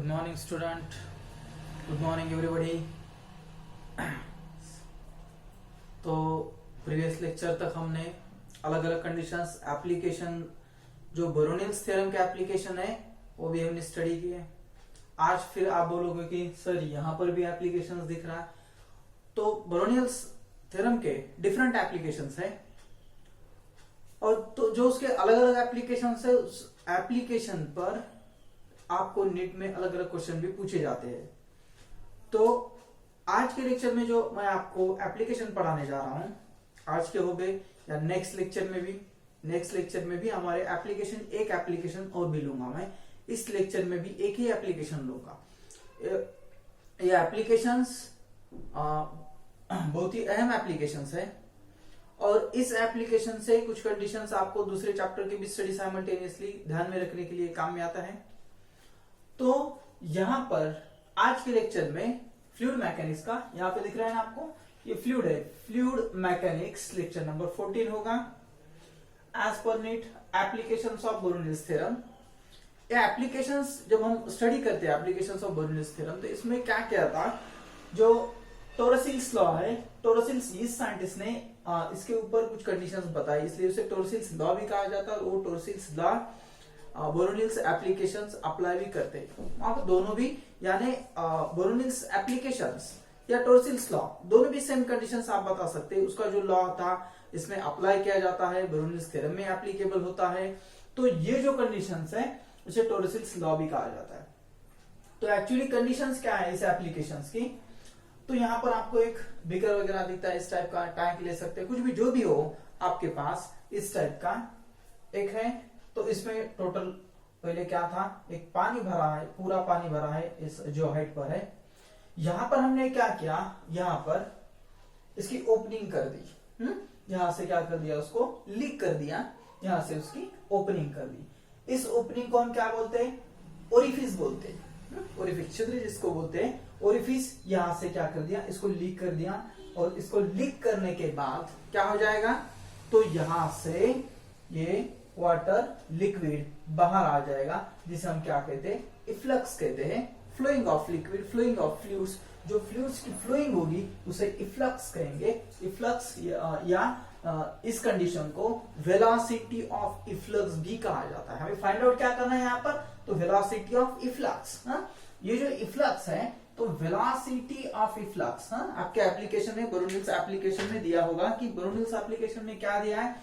Good morning, student. Good morning, everybody. तो previous lecture तक हमने अलग अलग कंडीशंस एप्लीकेशन जो बरोनियल्स थ्योरम के एप्लीकेशन है वो भी हमने स्टडी किए। आज फिर आप बोलोगे कि सर यहाँ पर भी एप्लीकेशंस दिख रहा है, तो बरोनियल्स थ्योरम के डिफरेंट एप्लीकेशंस है और तो जो उसके अलग अलग एप्लीकेशंस है उस एप्लीकेशन पर आपको नीट में अलग अलग क्वेश्चन भी पूछे जाते हैं। तो आज के लेक्चर में जो मैं आपको एप्लीकेशन पढ़ाने जा रहा हूं, आज के हो गए या नेक्स्ट लेक्चर में भी हमारे एक एप्लीकेशन और भी लूंगा। मैं इस लेक्चर में भी एक ही एप्लीकेशन लूंगा। ये एप्लीकेशंस बहुत ही अहम एप्लीकेशंस है और इस एप्लीकेशन से कुछ कंडीशंस आपको दूसरे चैप्टर की भी स्टडी साइमल्टेनियसली ध्यान में रखने के लिए काम में आता है। तो यहां पर आज के लेक्चर में फ्लूइड मैकेनिक्स का, यहां पे दिख रहा है ना आपको, ये फ्लूइड है, फ्लूइड मैकेनिक्स लेक्चर नंबर 14 होगा। As per neat applications of Bernoulli's theorem. ये एप्लीकेशंस जब हम स्टडी करते हैं एप्लीकेशंस ऑफ बरोनियल्स थ्योरम, तो इसमें क्या क्या था, जो टोरसिल्स लॉ है, टोरसिल्स इस साइंटिस्ट ने इसके ऊपर कुछ कंडीशंस बताई, इसलिए उसे टोरसिल्स लॉ भी कहा जाता है और वो टोरसिल्स लॉ बोरोनिल्स एप्लीकेशंस अप्लाई भी करते हैं। आप दोनों भी यानी बोरोनिल्स एप्लीकेशंस या टोरसिल्स लॉ दोनों भी सेम कंडीशंस आप बता सकते हैं। उसका जो लॉ था इसमें अप्लाई किया जाता है, बोरोनिल्स थ्योरम में एप्लीकेबल होता है। तो ये जो कंडीशंस है उसे टोरसिल्स लॉ भी कहा जाता है। तो एक्चुअली कंडीशंस क्या है इस एप्लीकेशंस की, तो यहाँ पर आपको एक बिकर वगैरह दिखता है, इस टाइप का टैंक ले सकते हैं, कुछ भी जो भी हो आपके पास इस टाइप का एक है। तो इसमें टोटल पहले क्या था, एक पानी भरा है, पूरा पानी भरा है इस जो हाइट पर है। यहां पर हमने क्या किया, यहां पर इसकी ओपनिंग कर दी, यहां से क्या कर दिया, उसको लीक कर दिया, यहां से उसकी ओपनिंग कर दी। इस ओपनिंग को हम क्या बोलते हैं, ओरिफिस बोलते हैं, ओरिफिस छिद्र जिसको बोलते हैं ओरिफिस। यहां से क्या कर दिया, इसको लीक कर दिया और इसको लीक करने के बाद क्या हो जाएगा, तो यहां से ये वाटर लिक्विड बाहर आ जाएगा, जिसे हम क्या कहते हैं, इफ्लक्स कहते हैं। Flowing of liquid, flowing of fluids, जो फ्लूइड्स की फ्लोइंग होगी उसे इफ्लक्स कहेंगे। इफ्लक्स या इस कंडीशन को वेलोसिटी ऑफ इफ्लक्स भी कहा जाता है। हमें फाइंड आउट क्या करना है यहाँ पर, तो वेलोसिटी ऑफ इफ्लक्स। ये जो इफ्लक्स है तो वेलोसिटी ऑफ इफ्लक्स आपके एप्लीकेशन में, बरोनिल्स एप्लीकेशन में दिया होगा कि बरोनिल्स एप्लीकेशन में क्या दिया है,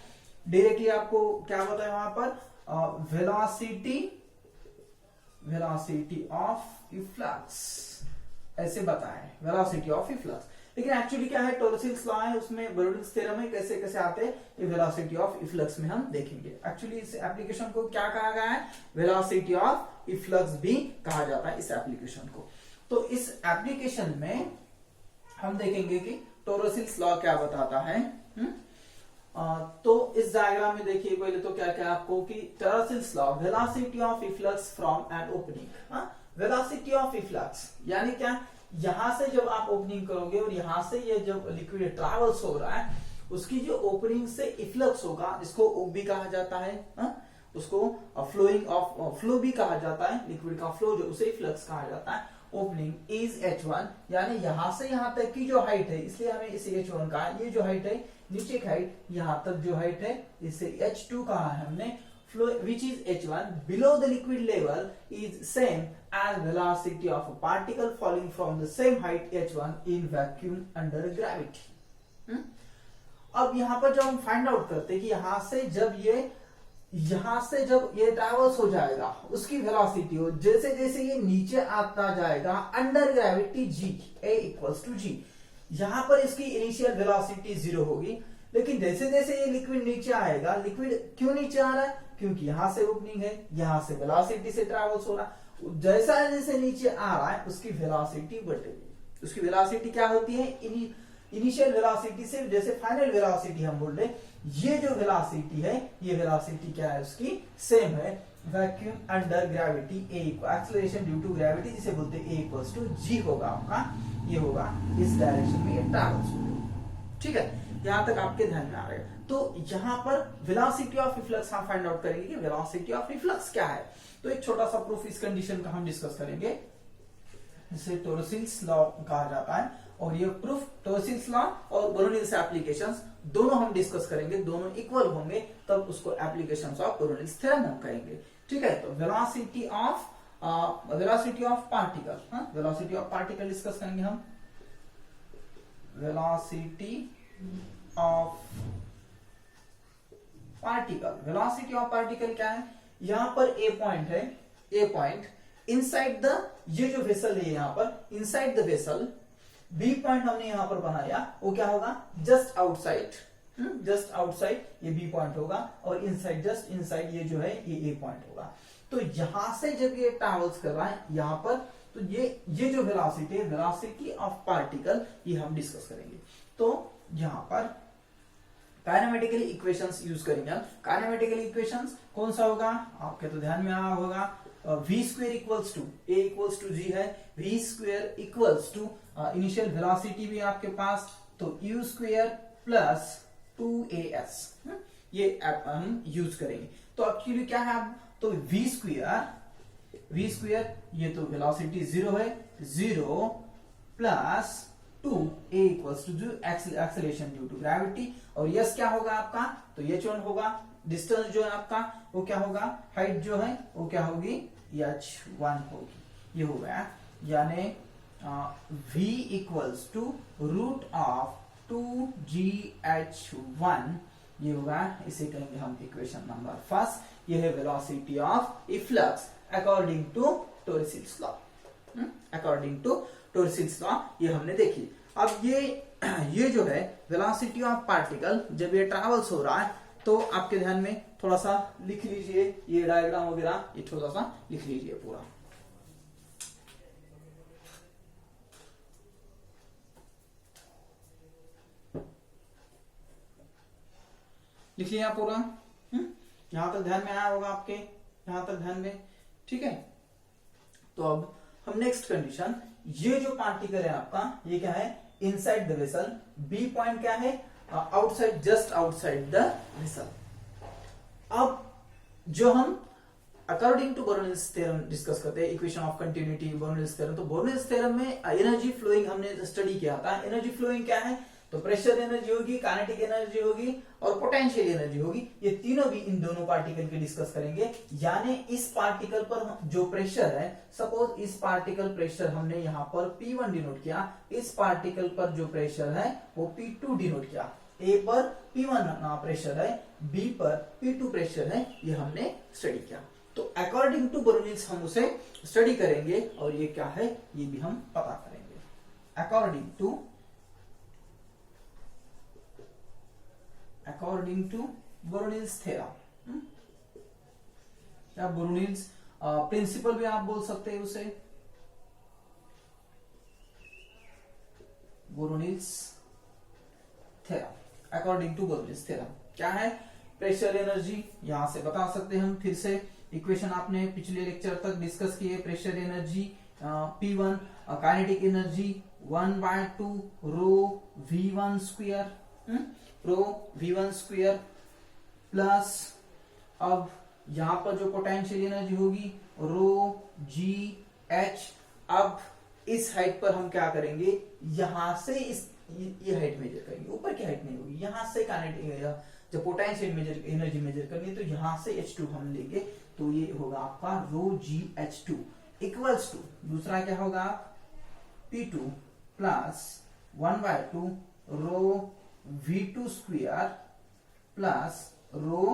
डायरेक्टली आपको क्या बताया वहां पर, वेलोसिटी ऑफ इफ्लक्स ऐसे बताया, वेलोसिटी ऑफ इफ्लक्स। लेकिन एक्चुअली क्या है, टोरसिल्स लॉ है, उसमें बरोनिल्स थ्योरम है, कैसे कैसे आते हैं ये वेलोसिटी ऑफ इफ्लक्स में हम देखेंगे। एक्चुअली इस एप्लीकेशन को क्या कहा गया है, वेलोसिटी ऑफ इफ्लक्स भी कहा जाता है इस एप्लीकेशन को। तो इस एप्लीकेशन में हम देखेंगे कि टोरसिल्स लॉ क्या बताता है। तो इस डायग्राम में देखिए पहले तो क्या क्या आपको कि Torricelli's law, velocity of efflux from an opening. Velocity of efflux यानी क्या, यहां से जब आप ओपनिंग करोगे और यहां से ये जब लिक्विड ट्रैवल्स हो रहा है, उसकी जो ओपनिंग से इफ्लक्स होगा, जिसको ओप भी कहा जाता है, उसको फ्लोइंग ऑफ फ्लो भी कहा जाता है, लिक्विड का फ्लो जो उसे इफ्लक्स कहा जाता है। ओपनिंग इज h1 यानी यहां से यहां तक की जो हाइट है, इसलिए हमें इसे h1 कहा। ये जो हाइट है, नीचे की हाइट, यहां तक जो हाइट है इसे h2 कहा है हमने। Flow which is h1 below the liquid level is same as velocity of a particle falling from the same height h1 in vacuum under gravity. अब यहां पर जब हम फाइंड आउट करते हैं कि यहां से जब ये ट्रैवल्स हो जाएगा, उसकी वेलोसिटी हो, जैसे जैसे ये नीचे आता जाएगा under gravity g, a equals to g, यहां पर इसकी इनिशियल वेलोसिटी 0 होगी। लेकिन जैसे जैसे ये लिक्विड नीचे आएगा, लिक्विड क्यों नीचे आ रहा है, क्योंकि यहां से ओपनिंग है, यहां से वेलोसिटी से ट्रैवल्स हो रहा है, जैसा जैसे नीचे आ रहा है उसकी वेलोसिटी बढ़ेगी। उसकी वेलोसिटी क्या होती है, इनिशियल वेलोसिटी से जैसे फाइनल वेलोसिटी हम बोल रहे, ये जो वेलोसिटी है, ये वेलोसिटी क्या है, उसकी सेम है vacuum under gravity a acceleration due to gravity, जिसे बोलते हैं ए इक्वल्स टू जी होगा आपका, ये होगा इस डायरेक्शन में ये ट्रैवल्स होगा। ठीक है, यहां तक आपके ध्यान में आ रहा है। तो यहां पर वेलोसिटी ऑफ रिफ्लक्स हम फाइंड आउट करेंगे कि वेलोसिटी ऑफ रिफ्लक्स क्या है। तो एक छोटा सा प्रूफ इस कंडीशन का हम डिस्कस करेंगे, इसे टोरसिल्स लॉ कहा जाता है। और ये प्रूफ टोरसिल्स लॉ और बर्नौलीज एप्लीकेशंस दोनों हम डिस्कस करेंगे, दोनों इक्वल होंगे तब उसको एप्लीकेशंस ऑफ बर्नौलीज थ्योरम हम कहेंगे। ठीक है, तो velocity of particle, velocity of particle discuss करेंगे हम। वेलोसिटी ऑफ पार्टिकल क्या है, यहां पर ए पॉइंट है, ए पॉइंट इनसाइड द, ये जो वेसल है यहां पर inside the vessel, B point हमने यहां पर बनाया, वो क्या होगा, जस्ट आउटसाइड, जस्ट आउटसाइड ये बी पॉइंट होगा, और इनसाइड, जस्ट इनसाइड ये जो है ये ए पॉइंट होगा। तो यहां से जब ये ट्रैवल्स कर रहा है यहां पर, तो ये जो वेलोसिटी है, वेलोसिटी ऑफ पार्टिकल, ये हम डिस्कस करेंगे। तो यहां पर काइनेमेटिकली इक्वेशंस यूज करेंगे। काइनेमेटिकली इक्वेशंस कौन सा होगा, आपके तो ध्यान में आया होगा, v square equals to a equals to g है, v square equals to initial velocity भी आपके पास, तो u स्क्वेयर प्लस 2as, ये हम यूज करेंगे। तो एक्चुअली क्या है, तो v स्क्वेयर ये तो वेलोसिटी 0 है, 0 plus 2a equals to acceleration due to gravity, और यस क्या होगा आपका, तो h1 होगा, डिस्टेंस जो है आपका वो क्या होगा, हाइट जो है वो क्या होगी, h1 होगी, ये हो गया। यानी v equals to root of 2gh1, ये होगा, इसे कहेंगे हम इक्वेशन नंबर फर्स्ट। ये है velocity of efflux according to Torricelli's law, according to Torricelli's law ये हमने देखी। अब ये जो है वेलोसिटी ऑफ पार्टिकल, जब ये ट्रैवल्स हो रहा है तो आपके ध्यान में थोड़ा सा लिख लीजिए, ये डायग्राम वगैरह ये थोड़ा सा लिख लीजिए पूरा। लिख लिया पूरा, यहां तक ध्यान में आया होगा आपके, यहां तक ध्यान में, ठीक है। तो अब हम नेक्स्ट कंडीशन, ये जो पार्टिकल है आपका, ये क्या है, inside the vessel, B point क्या है, outside, just outside the vessel. अब जो हम according to Bernoulli's theorem discuss करते हैं, equation of continuity, Bernoulli's theorem, तो बर्नौलीज थ्योरम में एनर्जी फ्लोइंग हमने स्टडी किया था। एनर्जी फ्लोइंग क्या है, तो प्रेशर एनर्जी होगी, काइनेटिक एनर्जी होगी और पोटेंशियल एनर्जी होगी। ये तीनों भी इन दोनों पार्टिकल के डिस्कस करेंगे। यानी इस पार्टिकल पर जो प्रेशर है, सपोज इस पार्टिकल प्रेशर हमने यहाँ पर P1 डिनोट किया, इस पार्टिकल पर जो प्रेशर है वो P2 डिनोट किया। ए पर P1 प्रेशर है, बी पर P2 प्रेशर है, ये हमने स्टडी किया। तो अकॉर्डिंग टू बर्नौलीज हम उसे स्टडी करेंगे, और ये क्या है ये भी हम पता करेंगे। अकॉर्डिंग टू बर्नौलीज थ्योरम, या बर्नौलीज प्रिंसिपल भी आप बोल सकते हैं उसे, Bernoulli's theorem. According to Bernoulli's theorem क्या है, प्रेशर एनर्जी, यहां से बता सकते हैं हम फिर से, इक्वेशन आपने पिछले लेक्चर तक डिस्कस किए। Pressure energy P1, kinetic energy 1/2 रो V1 स्क्वायर, रो V1 स्क्वायर प्लस, अब यहां पर जो पोटेंशियल एनर्जी होगी रो GH। अब इस हाइट पर हम क्या करेंगे, यहां से ये हाइट मेजर करेंगे, ऊपर की हाइट नहीं होगी, यहां से काइनेटिक जब पोटेंशियल एनर्जी मेजर करनी है तो यहां से H2 हम लेंगे, तो ये होगा आपका रो GH2 इक्वल्स टू, दूसरा क्या होगा P2 प्लस 1/2 रो V2 स्क्वायर प्लस रो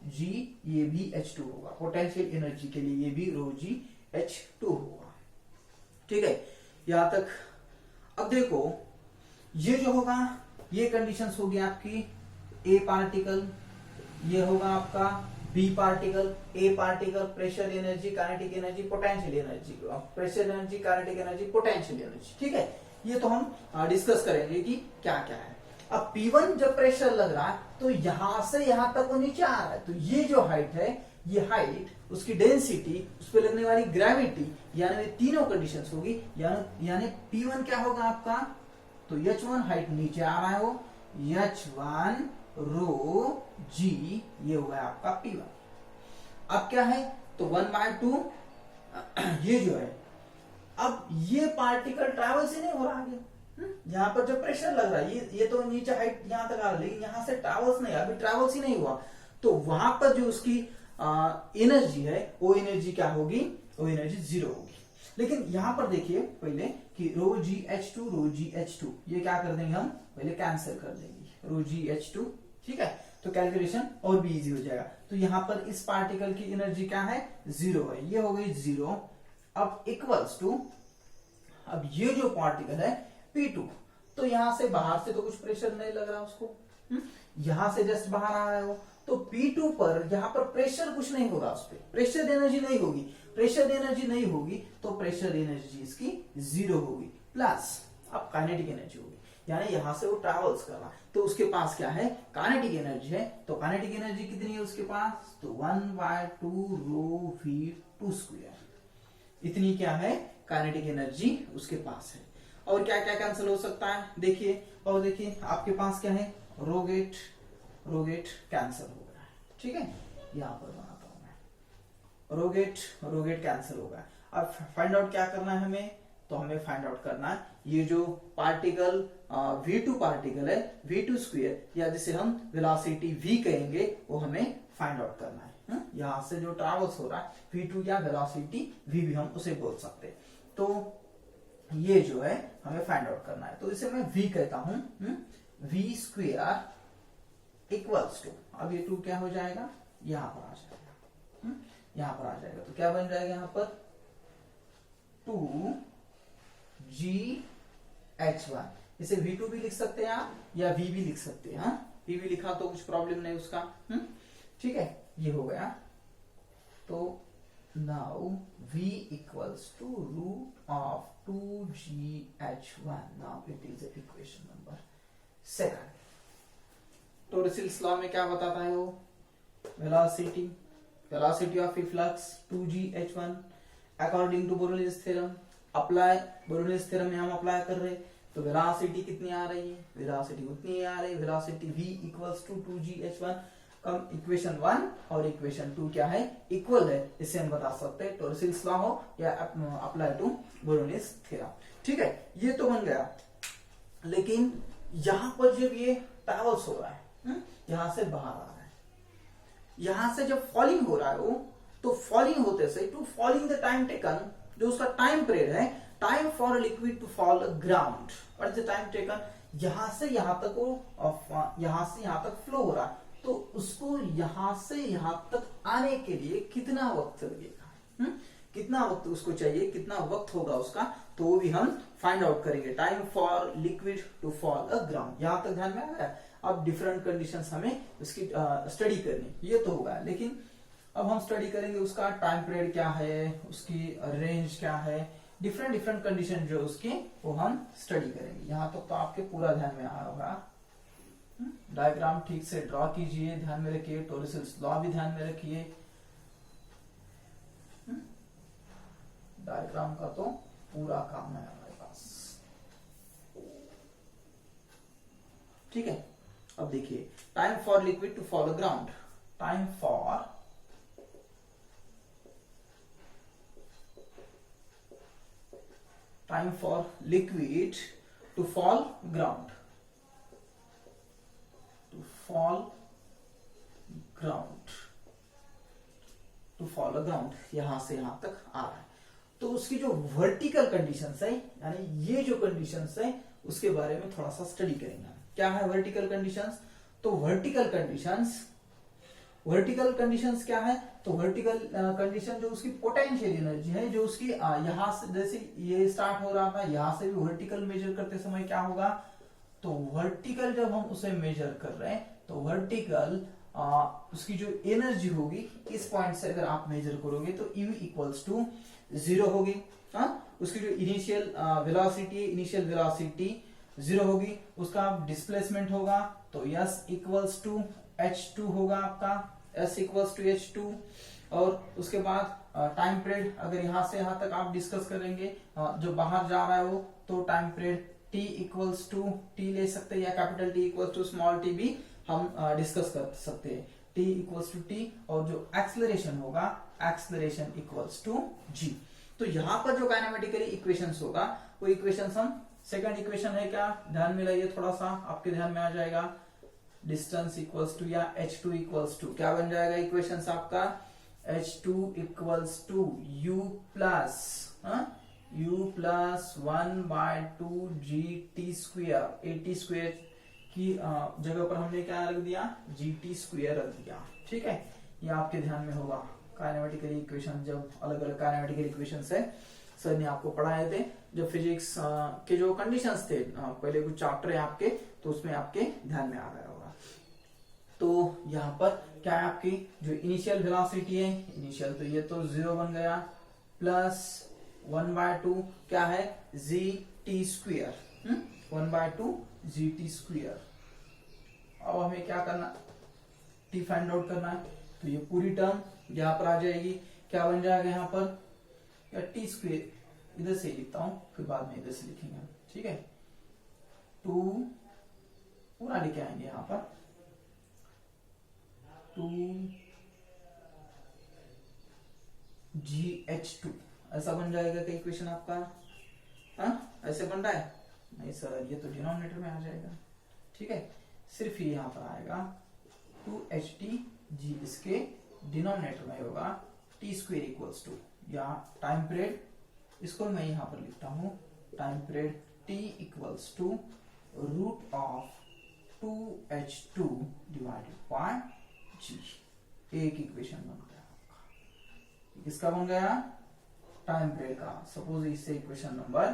G, ये भी H2 होगा, पोटेंशियल एनर्जी के लिए ये भी रो GH2 होगा। ठीक है, यहां तक। अब देखो ये जो होगा, ये कंडीशंस होगी आपकी ए पार्टिकल, ये होगा आपका B particle, A particle, pressure energy, kinetic energy, potential energy, pressure energy, kinetic energy, potential energy. ठीक है, ये तो हम डिस्कस करेंगे कि क्या क्या है। अब P1 जब प्रेशर लग रहा है तो यहां से यहां तक वो नीचे आ रहा है, तो ये जो हाइट है, ये हाइट, उसकी डेंसिटी, उस पर लगने वाली ग्रेविटी, यानी तीनों कंडीशंस होगी। यानी P1 क्या होगा आपका, तो H1 हाइट नीचे आ रहा है वो, H1 रो G, ये हो गया आपका P1। अब क्या है, तो 1/2 ये जो है, अब ये पार्टिकल ट्रैवल से नहीं हो रहा आगे, यहाँ पर जो प्रेशर लग रहा है, ये तो नीचे हाइट यहाँ तक आ रहा है, लेकिन यहाँ से ट्रैवल्स नहीं, अभी ट्रैवल्स ही नहीं हुआ, तो वहां पर जो उसकी एनर्जी है, वो एनर्जी क्या होगी, वो एनर्जी 0 होगी। लेकिन यहां पर देखिए पहले कि रो जी एच टू ये क्या कर देंगे हम, पहले कैंसिल कर देंगे रो जी एच टू, ठीक है, तो कैलकुलेशन और भी इजी हो जाएगा। तो यहां पर इस पार्टिकल की एनर्जी क्या है, 0 है, ये हो गई 0। अब इक्वल्स टू, अब ये जो पार्टिकल है P2, तो यहां से बाहर से तो कुछ प्रेशर नहीं लग रहा उसको, यहां से जस्ट बाहर आ रहा है वो, तो P2 पर यहां पर प्रेशर कुछ नहीं होगा, उस पर प्रेशर एनर्जी नहीं होगी, प्रेशर एनर्जी नहीं होगी तो प्रेशर एनर्जी इसकी 0 होगी, प्लस अब काइनेटिक एनर्जी होगी, यानी यहां से वो ट्रैवल्स कर रहा है, तो उसके पास क्या है, काइनेटिक एनर्जी है, तो काइनेटिक एनर्जी कितनी है उसके पास, तो 1/2 रो V2², इतनी क्या है काइनेटिक एनर्जी उसके पास है। और क्या क्या कैंसिल हो सकता है, देखिए, और देखिए आपके पास क्या है, रोगेट कैंसिल हो गया, ठीक है, यहां पर बनाता हूं मैं, रोगेट कैंसिल हो गया। अब फाइंड आउट क्या करना है हमें, तो हमें फाइंड आउट करना है ये जो पार्टिकल V2 पार्टिकल है V2², या जिसे हम वेलोसिटी V कहेंगे, वो हमें फाइंड आउट करना है। यहां से जो ट्रैवल्स हो रहा है V2 या वेलोसिटी V भी हम उसे बोल सकते हैं, तो ये जो है हमें फाइंड आउट करना है, तो इसे मैं V कहता हूं, V² इक्वल्स टू, अब ये 2 क्या हो जाएगा, यहां पर आ जाएगा, यहां पर आ जाएगा, तो क्या बन जाएगा यहां पर 2GH1, इसे V2 भी लिख सकते हैं आप या V भी लिख सकते हैं, V भी लिखा तो कुछ प्रॉब्लम नहीं उसका, ठीक है, ये हो गया। तो now V equals to root of 2GH1, now it is equation number 7। Torricelli's law में क्या बताता है वो, velocity of flux 2GH1 according to Bernoulli's theorem, apply Bernoulli's theorem में हम अप्लाई कर रहे, तो वेलोसिटी कितनी आ रही है, वेलोसिटी उतनी आ रही है, velocity V equals to 2GH1। कम इक्वेशन 1 और इक्वेशन 2 क्या है, इक्वल है, इससे हम बता सकते हैं टोरसिल्स लॉ हो या अप्लाई टू बोरोलिस थ्योरम, ठीक है, ये तो बन गया। लेकिन यहां पर जब ये ट्रैवल्स हो रहा है, यहां से बाहर आ रहा है, यहां से जब फॉलिंग हो रहा है वो, तो फॉलिंग होते से to falling the time taken, जो उसका टाइम पीरियड है, time for liquid to fall ground, what is the time taken, यहां से यहां तक वो, यहां से यहां तक फ्लो हो रहा है, तो उसको यहां से यहां तक आने के लिए कितना वक्त लगेगा, कितना वक्त उसको चाहिए, कितना वक्त होगा उसका, तो वो भी हम फाइंड आउट करेंगे। Time for liquid to fall a ground, यहां तक ध्यान में आ गया। अब डिफरेंट कंडीशंस हमें उसकी स्टडी करनी, ये तो होगा, लेकिन अब हम स्टडी करेंगे उसका टाइम पीरियड क्या है, उसकी रेंज क्या है, डिफरेंट कंडीशन जो उसकी, वो हम स्टडी करेंगे। यहां तक तो आपके पूरा ध्यान में आया होगा। डायग्राम ठीक से ड्रॉ कीजिए, ध्यान में रखिए, टोरसिल्स लॉ भी ध्यान में रखिए। डायग्राम का तो पूरा काम है हमारे पास, ठीक है। अब देखिए, time for liquid to fall a ground, time for liquid to fall ground, to fall a ground, यहां से यहां तक आ रहा है, तो उसकी जो वर्टिकल कंडीशंस है, यानी ये जो कंडीशंस है, उसके बारे में थोड़ा सा स्टडी करेंगे। क्या है वर्टिकल कंडीशंस, तो वर्टिकल कंडीशंस क्या है, तो वर्टिकल कंडीशन जो उसकी पोटेंशियल एनर्जी है, जो उसकी यहां से जैसे ये स्टार्ट हो रहा था, यहां से भी वर्टिकल मेजर करते समय क्या होगा, तो वर्टिकल जब हम उसे मेजर कर रहे हैं, तो वर्टिकल उसकी जो एनर्जी होगी, इस पॉइंट से अगर आप मेजर करोगे तो E इक्वल्स टू 0 होगी, उसकी जो इनिशियल वेलोसिटी 0 होगी, उसका डिस्प्लेसमेंट होगा, तो S इक्वल्स टू H2 होगा आपका, S इक्वल्स टू H2, और उसके बाद टाइम पीरियड अगर यहां से यहां तक आप डिस्कस करेंगे, जो बाहर जा रहा है वो, तो time period T equals to T ले सकते हैं या capital T equals to small T भी हम डिस्कस कर सकते हैं। टी इक्वल्स टू टी और जो एक्सेलरेशन होगा एक्सेलरेशन इक्वल्स टू जी। तो यहाँ पर जो काइनेमेटिकली इक्वेशंस होगा वो इक्वेशंस हम सेकंड इक्वेशन है क्या ध्यान में लाइए, थोड़ा सा आपके ध्यान में आ जाएगा। डिस्टेंस इक्वल्स टू या h2 इक्वल्स टू क्या बन जाएगा इक्वेशंस आपका h2 equals to u plus 1/2 gt² at square की जगह पर हमने क्या रख दिया gt² रख दिया। ठीक है, ये आपके ध्यान में होगा। काइनेमेटिकल इक्वेशन जब अलग अलग काइनेमेटिकल इक्वेशंस है सर ने आपको पढ़ाए थे जब फिजिक्स के जो कंडीशंस थे पहले कुछ चैप्टर है आपके, तो उसमें आपके ध्यान में आ गया होगा। तो यहाँ पर क्या है आपकी जो इनिशियल वेलोसिटी है, इनिशियल तो ये तो 0 बन गया, प्लस 1/2 क्या है gt², 1/2 gt²। अब हमें क्या करना टी फाइंड आउट करना है, तो ये पूरी टर्म यहाँ पर आ जाएगी, क्या बन जाएगा यहाँ पर या t², इधर से लिखता हूं फिर बाद में इधर से लिखेंगे हम। ठीक है, 2 पूरा लिखे आएंगे यहाँ पर 2gh2 ऐसा बन जाएगा क्या इक्वेशन आपका। ऐसे बन रहा है नहीं सर, ये तो डिनोमिनेटर में आ जाएगा। ठीक है, सिर्फ ये यहाँ पर आएगा 2ht इसके डिनोमिनेटर में होगा t² इक्वल्स टू या टाइम पीरियड, इसको मैं यहाँ पर लिखता हूँ time period t equals to root of 2h2 divided by g। एक इक्वेशन बन गया आपका, किसका बन गया टाइम पीरियड का। सपोज इससे इक्वेशन नंबर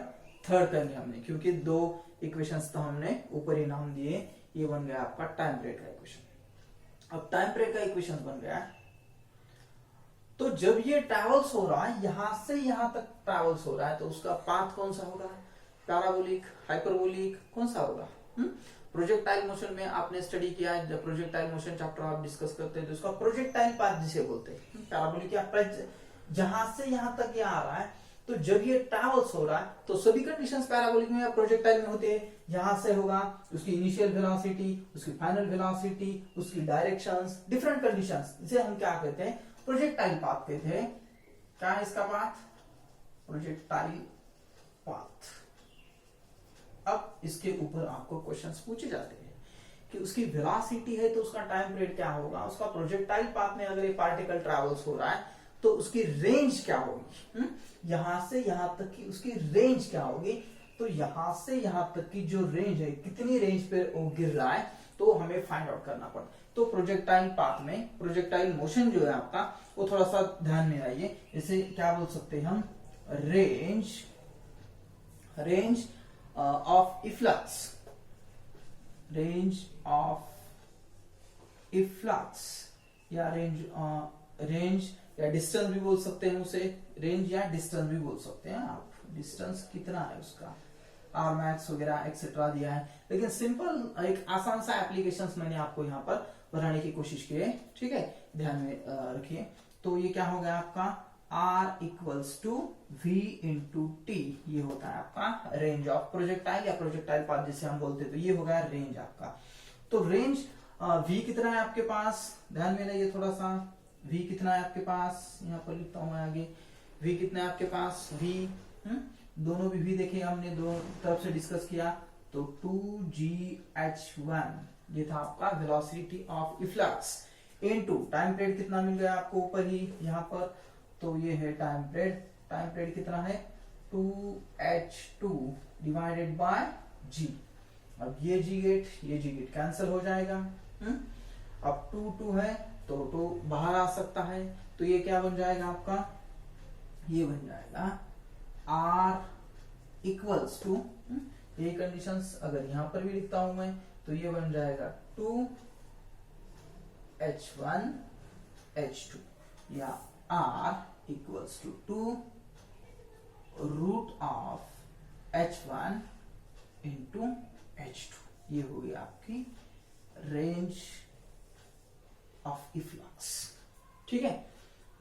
3 करनी हमने, क्योंकि 2 इक्वेशंस तो हमने ऊपर ही नाम दिए, ये बन गया आपका टाइम पीरियड का इक्वेशन। अब टाइम पीरियड का इक्वेशन बन गया, तो जब ये ट्रैवल्स हो रहा है यहां से यहां तक ट्रैवल्स हो रहा है, तो उसका पाथ कौन सा होगा, पैराबोलिक हाइपरबोलिक कौन सा होगा। प्रोजेक्टाइल मोशन में आपने स्टडी किया है, जब प्रोजेक्टाइल मोशन चैप्टर आप डिस्कस करते हैं तो उसका प्रोजेक्टाइल पाथ जिसे बोलते हैं, पैराबोलिक या जहां से यहां तक ये आ रहा है, तो जब ये ट्रैवल्स हो रहा है तो सभी कंडीशंस पैराबोलिक में या प्रोजेक्टाइल में होते हैं। यहां से होगा उसकी इनिशियल वेलोसिटी, उसकी फाइनल वेलोसिटी, उसकी डायरेक्शंस, डिफरेंट कंडीशंस, इसे हम क्या कहते हैं प्रोजेक्टाइल पाथ कहते हैं। क्या है इसका पाथ प्रोजेक्टाइल पाथ। अब इसके ऊपर आपको क्वेश्चंस पूछे जाते हैं कि उसकी वेलोसिटी है तो उसका टाइम पीरियड क्या होगा, उसका प्रोजेक्टाइल पाथ में अगर ये पार्टिकल ट्रैवल्स हो रहा है तो उसकी रेंज क्या होगी, यहां से यहां तक की उसकी रेंज क्या होगी। तो यहां से यहां तक की जो रेंज है, कितनी रेंज पे वो गिर रहा है, तो हमें फाइंड आउट करना पड़ता। तो प्रोजेक्टाइल पाथ में प्रोजेक्टाइल मोशन जो है आपका वो थोड़ा सा ध्यान में आइए, इसे क्या बोल सकते हैं हम range of efflux, range of efflux या रेंज या डिस्टेंस भी बोल सकते हैं उसे, रेंज या डिस्टेंस भी बोल सकते हैं आप। डिस्टेंस कितना है उसका आर मैक्स वगैरह एक्सेट्रा दिया है, लेकिन सिंपल एक आसान सा एप्लीकेशंस मैंने आपको यहाँ पर बनाने की कोशिश की है। ठीक है, ध्यान में रखिए। तो ये क्या हो गया आपका R equals to V into T, ये होता है आपका रेंज ऑफ प्रोजेक्टाइल या प्रोजेक्टाइल पाथ जिसे हम बोलते हैं। तो ये हो गया रेंज आपका। तो रेंज V कितना है आपके पास, ध्यान में लाइए थोड़ा सा। V कितना है आपके पास, यहाँ पर लिखता हूं मैं आगे। V कितना है आपके पास, V दोनों भी V देखे हमने, दो तरफ से डिस्कस किया। तो 2gh1 ये था आपका velocity of efflux into time period कितना मिल गया आपको ऊपर ही यहाँ पर, तो ये है टाइम पीरियड। टाइम पीरियड कितना है 2h2 डिवाइडेड बाय g। अब ये g गेट कैंसिल हो जाएगा। अब 2 है तो 2 बाहर आ सकता है, तो ये क्या बन जाएगा आपका, ये बन जाएगा R इक्वल्स टू, ये कंडीशंस अगर यहां पर भी लिखता हूं मैं तो ये बन जाएगा 2h1 h2 या R equals to 2 root of h1 into h2। ये हो गई आपकी रेंज ऑफ इफ्लक्स। ठीक है,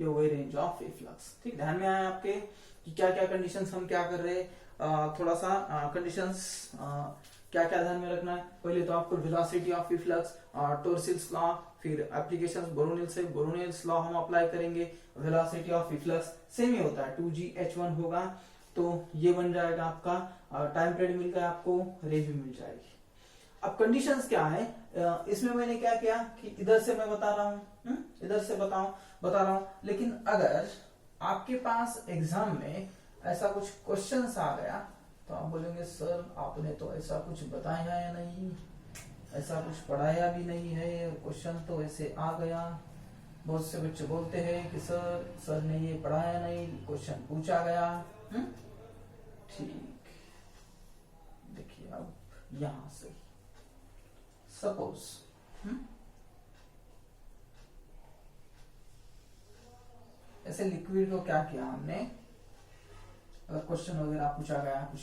ये हो गई रेंज ऑफ इफ्लक्स। ठीक, ध्यान में आया आपके कि क्या क्या कंडीशंस हम क्या कर रहे हैं, थोड़ा सा कंडीशंस क्या क्या ध्यान में रखना है। पहले तो आपको वेलोसिटी ऑफ रिफ्लक्स, टॉर्सिल्स लॉ, फिर एप्लीकेशन बोरोनिल्स से बोरोनिल्स लॉ हम अप्लाई करेंगे। वेलोसिटी ऑफ रिफ्लक्स सेम ही होता है 2gh1 होगा, तो ये बन जाएगा आपका। टाइम पीरियड मिल गया आपको, रेंज भी मिल जाएगी। अब कंडीशंस क्या है, इसमें मैंने क्या किया कि इधर से मैं बता रहा हूं, इधर से बता रहा हूं, लेकिन अगर आपके पास एग्जाम में ऐसा कुछ क्वेश्चंस आ गया तो आप बोलेंगे सर आपने तो ऐसा कुछ बताया या नहीं, ऐसा कुछ पढ़ाया भी नहीं है, क्वेश्चन तो ऐसे आ गया। बहुत से बच्चे बोलते हैं कि सर ने ये पढ़ाया नहीं, क्वेश्चन पूछा गया। ठीक, देखिए अब यहां से सपोज ऐसे लिक्विड को क्या किया हमने, अगर क्वेश्चन वगैरह पूछा गया कुछ,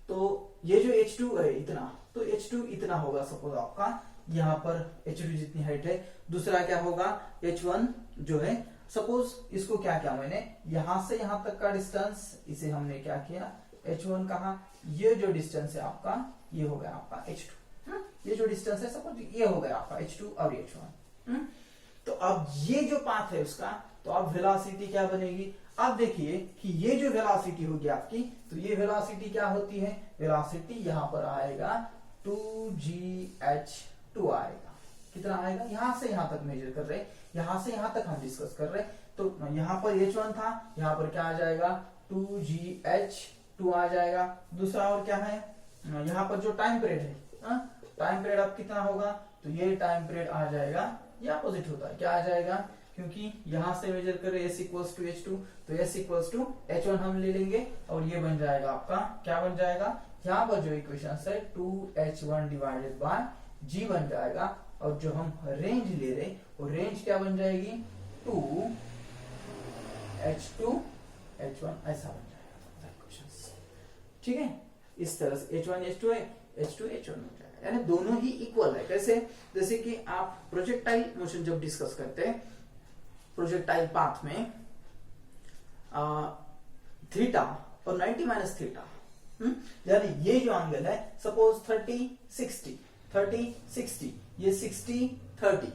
तो ये जो H2 है इतना, तो H2 इतना होगा सपोज आपका, यहाँ पर H2 जितनी हाइट है। दूसरा क्या होगा, H1 जो है, सपोज इसको क्या किया मैंने, यहां से यहां तक का डिस्टेंस, इसे हमने क्या किया H1 कहा। ये जो डिस्टेंस है आपका, ये हो गया आपका H2। ये जो डिस्टेंस है सपोज ये हो गया आपका H2 और H1। तो अब ये जो पाथ है उसका, तो अब वेलोसिटी क्या बनेगी। अब देखिए कि ये जो वेलोसिटी होगी आपकी, तो ये वेलोसिटी क्या होती है, वेलोसिटी यहां पर आएगा 2gh2 आएगा। कितना आएगा, यहां से यहां तक मेजर कर रहे, यहां से यहां तक हम डिस्कस कर रहे, तो यहां पर H1 था, यहां पर क्या आ जाएगा 2gh2 आ जाएगा। दूसरा और क्या है, यहां पर जो टाइम पीरियड है, टाइम पीरियड अब कितना होगा, तो ये टाइम पीरियड आ जाएगा, ये अपोजिट होता है, क्या आ जाएगा, क्योंकि यहां से मेजर कर रहे S इक्वल्स टू H2, तो S इक्वल्स टू H1 हम ले लेंगे, और ये बन जाएगा आपका, क्या बन जाएगा, यहाँ पर जो इक्वेशन है 2H1 डिवाइडेड बाय G बन जाएगा, और जो हम रेंज ले रहे वो रेंज क्या बन जाएगी 2H2 H1 ऐसा बन जाएगा इक्वेशन। ठीक है, इस तरह से H1 H2 है, H2 H1 बन जाएगा, यानी दोनों ही इक्वल है। कैसे, जैसे कि आप प्रोजेक्टाइल मोशन जब डिस्कस करते हैं, प्रोजेक्टाइल पाथ में थीटा और 90 माइनस थीटा, यानी ये जो एंगल है सपोज 30-60 ये 60-30,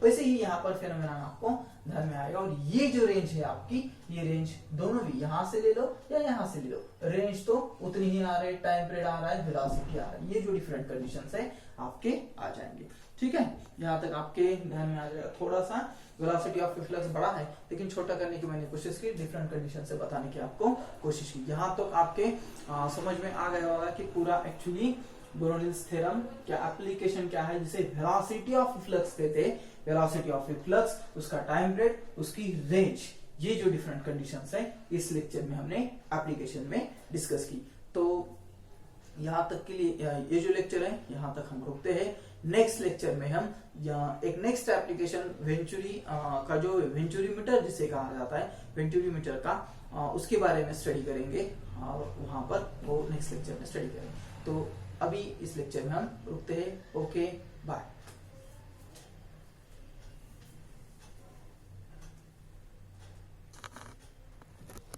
वैसे ही यहाँ पर फिनोमेना आपको ध्यान में आएगा। और ये जो रेंज है आपकी, ये रेंज दोनों भी यहां से ले लो या यहां से ले लो, रेंज तो उतनी ही आ रही, टाइम पीरियड आ रहा है, वेलोसिटी आ रहा है, ये जो डिफरेंट कंडीशंस है आपके आ जाएंगे। ठीक है, यहाँ तक आपके ध्यान में आ जाएगा। थोड़ा सा वेलोसिटी ऑफ रिफ्लक्स बड़ा है, लेकिन छोटा करने की मैंने कोशिश की, डिफरेंट कंडीशन से बताने की आपको कोशिश की। यहाँ तक आपके समझ में आ गया होगा कि पूरा एक्चुअली बोरोनिल्स थ्योरम क्या एप्लीकेशन क्या है, जिसे वेलोसिटी ऑफ रिफ्लक्स कहते हैं। वेलोसिटी ऑफ रिफ्लक्स, उसका टाइम पीरियड, उसकी रेंज, ये जो डिफरेंट कंडीशंस है इस लेक्चर में हमने एप्लीकेशन में डिस्कस की। तो यहाँ तक के लिए ये जो लेक्चर है यहाँ तक हम रुकते हैं। नेक्स्ट लेक्चर में हम एक नेक्स्ट एप्लीकेशन वेंचुरी का, जो वेंचुरीमीटर जिसे कहा जाता है, वेंचुरीमीटर का उसके बारे में स्टडी करेंगे, और वहां पर वो नेक्स्ट लेक्चर में स्टडी करेंगे। तो अभी इस लेक्चर में हम रुकते हैं। Okay, bye.